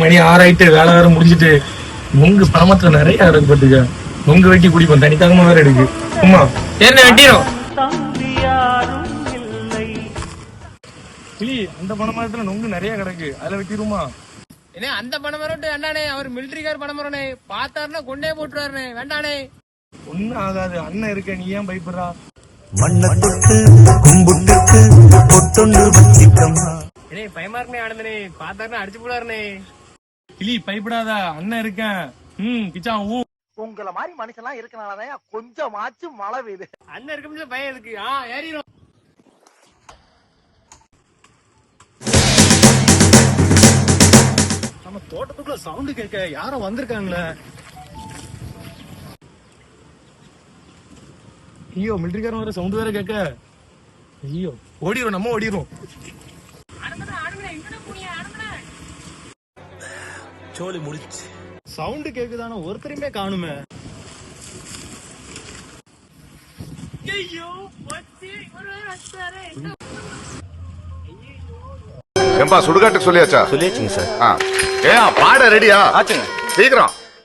மணி 6 ஆயிட்டு வேலை வேற முடிஞ்சிட்டு நுங்கு பணமத்துல நிறைய இருக்கு பாத்துக்க. நுங்கு வெட்டி குடிப்போம், தனித்தாகமா வேற இருக்கு. ஆமா என்ன வெட்டிடும் அந்த பணமரத்துல நுங்கு நிறைய கிடக்கு, அதுல வெட்டிடுமா? ஏன்னா அந்த பணமரம் வேண்டானே, அவர் மிலிட்டரிக்கார் பணமரனே, பார்த்தாருன்னா கொண்டே போட்டுருவாருனே, வேண்டானே. ஒன்னும் ஆகாது, அண்ணன் இருக்க, நீ ஏன் பயப்படுறா? பயமா இருக்குனே ஆனந்தனே, பார்த்தாருன்னா அடிச்சு போடாருனே. கிளி பயப்படாத, அண்ணன் இருக்கேன். கிச்சா ஊ. உங்கள மாதிரி மனுஷன்லாம் இருக்கனாலதான் கொஞ்சமாச்சும் மழை பெய்யுது. அண்ணன் இருக்க பயம் இருக்கு. ஏறிடும். நம்ம தோட்டத்துக்குள்ள சவுண்ட் கேட்க யாரும் வந்திருக்காங்களே. ஐயோ மிலிட்டரிக்காரன் வர சவுண்ட் வேற கேட்க. ஐயோ ஓடிரும், நம்ம ஓடிரும். சோலி முடிச்சு. சவுண்ட் கேக்குதான, ஒருத்தரையுமே காணுமே. ஏம்பா சுடுகாட்டுக்கு சொல்லியாச்சா? சொல்லியாச்சுங்க சார். ஏன் பாட ரெடியா? ஆச்சுங்க. சீக்கிரம்.